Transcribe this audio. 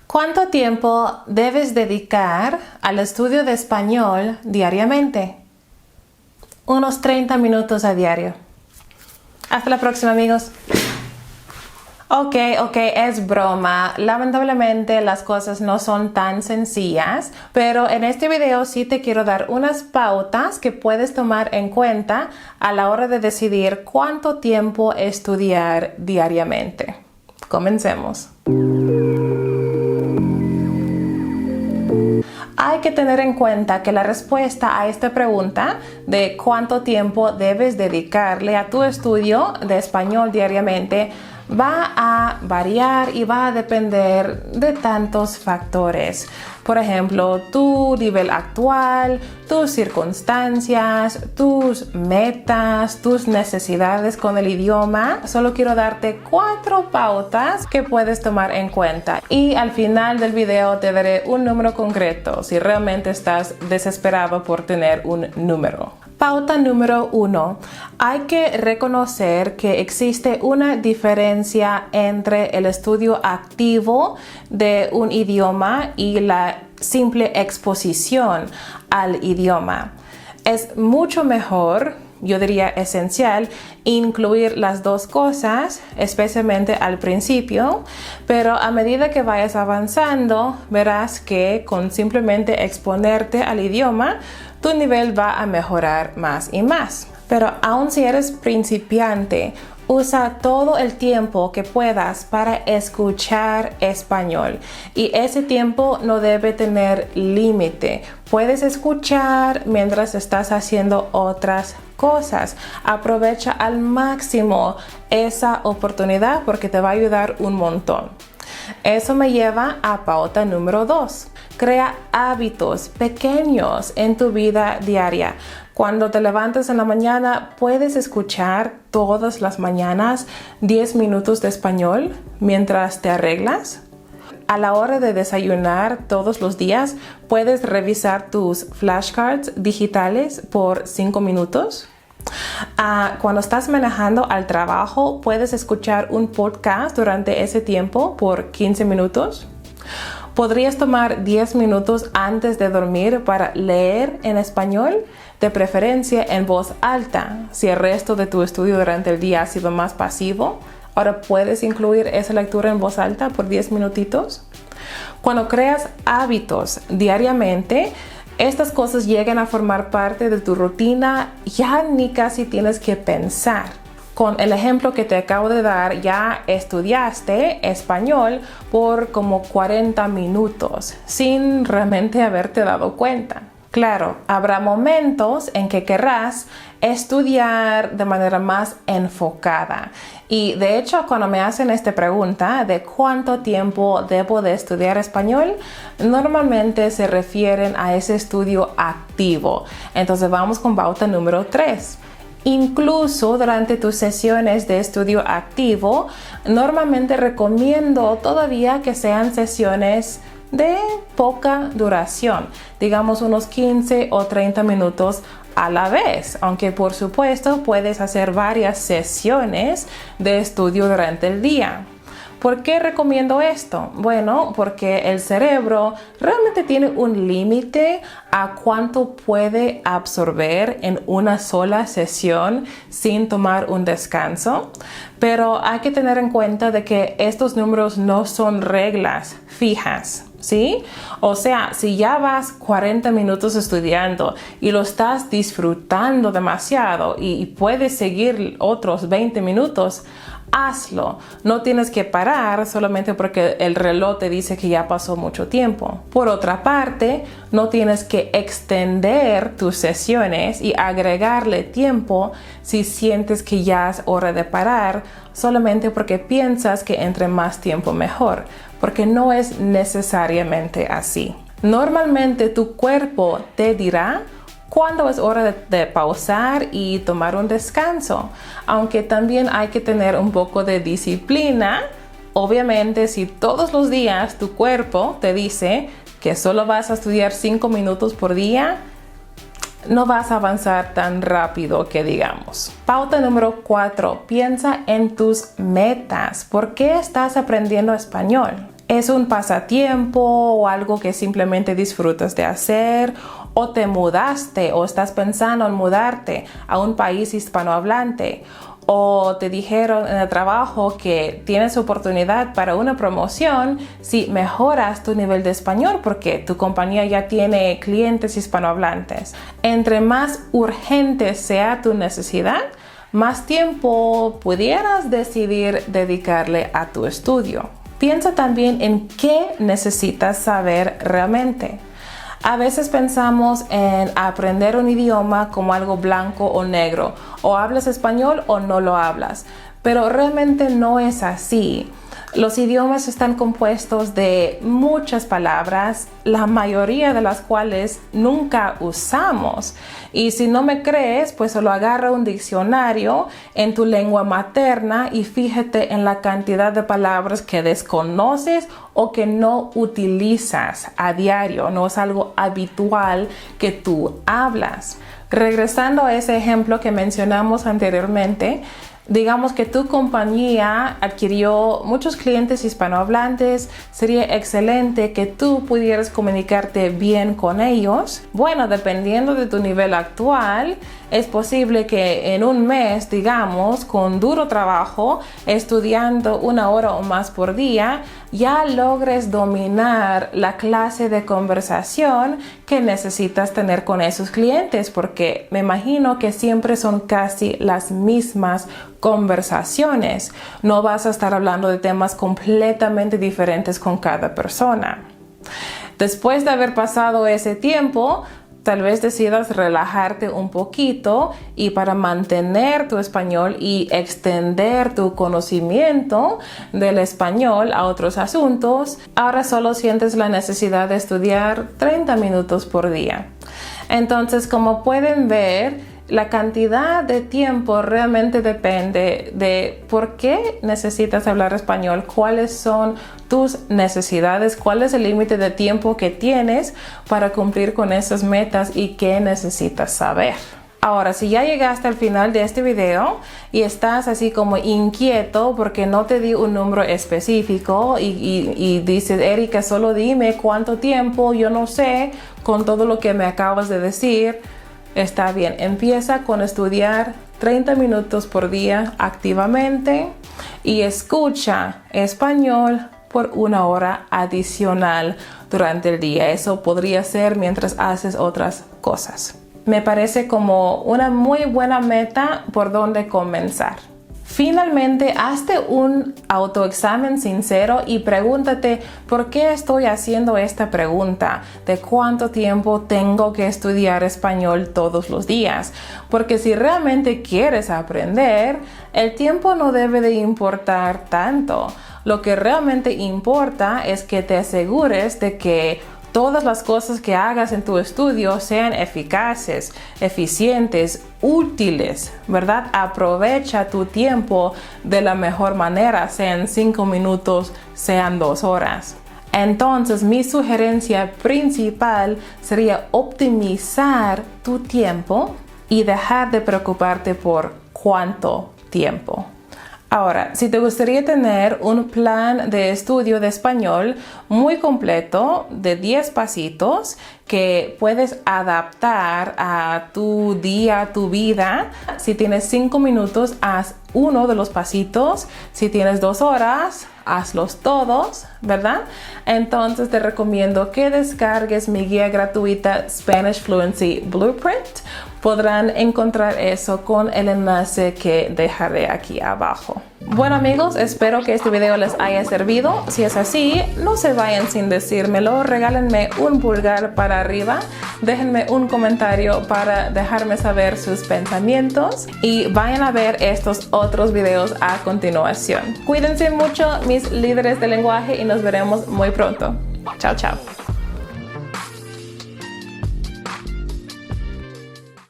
¿Cuánto tiempo debes dedicar al estudio de español diariamente? Unos 30 minutos a diario. Hasta la próxima, amigos. Ok, es broma. Lamentablemente las cosas no son tan sencillas, pero en este video sí te quiero dar unas pautas que puedes tomar en cuenta a la hora de decidir cuánto tiempo estudiar diariamente. Comencemos. Hay que tener en cuenta que la respuesta a esta pregunta de cuánto tiempo debes dedicarle a tu estudio de español diariamente va a variar y va a depender de tantos factores. Por ejemplo, tu nivel actual, tus circunstancias, tus metas, tus necesidades con el idioma. Solo quiero darte 4 pautas que puedes tomar en cuenta. Y al final del video te daré un número concreto si realmente estás desesperado por tener un número. Pauta número 1. Hay que reconocer que existe una diferencia entre el estudio activo de un idioma y la simple exposición al idioma. Es mucho mejor, yo diría esencial, incluir las dos cosas, especialmente al principio, pero a medida que vayas avanzando, verás que con simplemente exponerte al idioma, tu nivel va a mejorar más y más. Pero aun si eres principiante, usa todo el tiempo que puedas para escuchar español. Y ese tiempo no debe tener límite. Puedes escuchar mientras estás haciendo otras cosas. Aprovecha al máximo esa oportunidad porque te va a ayudar un montón. Eso me lleva a pauta número 2. Crea hábitos pequeños en tu vida diaria. Cuando te levantas en la mañana, puedes escuchar todas las mañanas 10 minutos de español mientras te arreglas. A la hora de desayunar todos los días, puedes revisar tus flashcards digitales por 5 minutos. Cuando estás manejando al trabajo, puedes escuchar un podcast durante ese tiempo por 15 minutos. Podrías tomar 10 minutos antes de dormir para leer en español, de preferencia en voz alta. Si el resto de tu estudio durante el día ha sido más pasivo, ahora puedes incluir esa lectura en voz alta por 10 minutitos. Cuando creas hábitos diariamente, estas cosas llegan a formar parte de tu rutina, ya ni casi tienes que pensar. Con el ejemplo que te acabo de dar, ya estudiaste español por como 40 minutos sin realmente haberte dado cuenta. Claro, habrá momentos en que querrás estudiar de manera más enfocada. Y de hecho, cuando me hacen esta pregunta de cuánto tiempo debo de estudiar español, normalmente se refieren a ese estudio activo. Entonces vamos con pauta número 3. Incluso durante tus sesiones de estudio activo, normalmente recomiendo todavía que sean sesiones de poca duración, digamos unos 15 o 30 minutos a la vez, aunque por supuesto puedes hacer varias sesiones de estudio durante el día. ¿Por qué recomiendo esto? Bueno, porque el cerebro realmente tiene un límite a cuánto puede absorber en una sola sesión sin tomar un descanso. Pero hay que tener en cuenta de que estos números no son reglas fijas. ¿Sí? O sea, si ya vas 40 minutos estudiando y lo estás disfrutando demasiado y puedes seguir otros 20 minutos, hazlo. No tienes que parar solamente porque el reloj te dice que ya pasó mucho tiempo. Por otra parte, no tienes que extender tus sesiones y agregarle tiempo si sientes que ya es hora de parar, solamente porque piensas que entre más tiempo mejor, porque no es necesariamente así. Normalmente tu cuerpo te dirá cuándo es hora de pausar y tomar un descanso, aunque también hay que tener un poco de disciplina. Obviamente, si todos los días tu cuerpo te dice que solo vas a estudiar 5 minutos por día, no vas a avanzar tan rápido que digamos. Pauta número 4. Piensa en tus metas. ¿Por qué estás aprendiendo español? ¿Es un pasatiempo o algo que simplemente disfrutas de hacer? ¿O te mudaste o estás pensando en mudarte a un país hispanohablante? ¿O te dijeron en el trabajo que tienes oportunidad para una promoción si mejoras tu nivel de español porque tu compañía ya tiene clientes hispanohablantes? Entre más urgente sea tu necesidad, más tiempo pudieras decidir dedicarle a tu estudio. Piensa también en qué necesitas saber realmente. A veces pensamos en aprender un idioma como algo blanco o negro, o hablas español o no lo hablas, pero realmente no es así. Los idiomas están compuestos de muchas palabras, la mayoría de las cuales nunca usamos. Y si no me crees, pues solo agarra un diccionario en tu lengua materna y fíjate en la cantidad de palabras que desconoces o que no utilizas a diario, no es algo habitual que tú hablas. Regresando a ese ejemplo que mencionamos anteriormente, digamos que tu compañía adquirió muchos clientes hispanohablantes, sería excelente que tú pudieras comunicarte bien con ellos. Bueno, dependiendo de tu nivel actual, es posible que en un mes, digamos, con duro trabajo, estudiando 1 hora o más por día, ya logres dominar la clase de conversación que necesitas tener con esos clientes, porque me imagino que siempre son casi las mismas conversaciones. No vas a estar hablando de temas completamente diferentes con cada persona. Después de haber pasado ese tiempo, tal vez decidas relajarte un poquito y para mantener tu español y extender tu conocimiento del español a otros asuntos, ahora solo sientes la necesidad de estudiar 30 minutos por día. Entonces, como pueden ver, la cantidad de tiempo realmente depende de por qué necesitas hablar español, cuáles son tus necesidades, cuál es el límite de tiempo que tienes para cumplir con esas metas y qué necesitas saber. Ahora, si ya llegaste al final de este video y estás así como inquieto porque no te di un número específico y dices, Erika, solo dime cuánto tiempo, yo no sé, con todo lo que me acabas de decir, está bien, empieza con estudiar 30 minutos por día activamente y escucha español por 1 hora adicional durante el día. Eso podría ser mientras haces otras cosas. Me parece como una muy buena meta por donde comenzar. Finalmente, hazte un autoexamen sincero y pregúntate por qué estoy haciendo esta pregunta de cuánto tiempo tengo que estudiar español todos los días. Porque si realmente quieres aprender, el tiempo no debe de importar tanto. Lo que realmente importa es que te asegures de que todas las cosas que hagas en tu estudio sean eficaces, eficientes, útiles, ¿verdad? Aprovecha tu tiempo de la mejor manera, sean 5 minutos, sean 2 horas. Entonces, mi sugerencia principal sería optimizar tu tiempo y dejar de preocuparte por cuánto tiempo. Ahora, si te gustaría tener un plan de estudio de español muy completo de 10 pasitos que puedes adaptar a tu día, a tu vida, si tienes 5 minutos, haz uno de los pasitos. Si tienes 2 horas, hazlos todos, ¿verdad? Entonces te recomiendo que descargues mi guía gratuita Spanish Fluency Blueprint. Podrán encontrar eso con el enlace que dejaré aquí abajo. Bueno amigos, espero que este video les haya servido. Si es así, no se vayan sin decírmelo. Regálenme un pulgar para arriba. Déjenme un comentario para dejarme saber sus pensamientos. Y vayan a ver estos otros videos a continuación. Cuídense mucho, mis líderes de lenguaje, y nos veremos muy pronto. Chao, chao.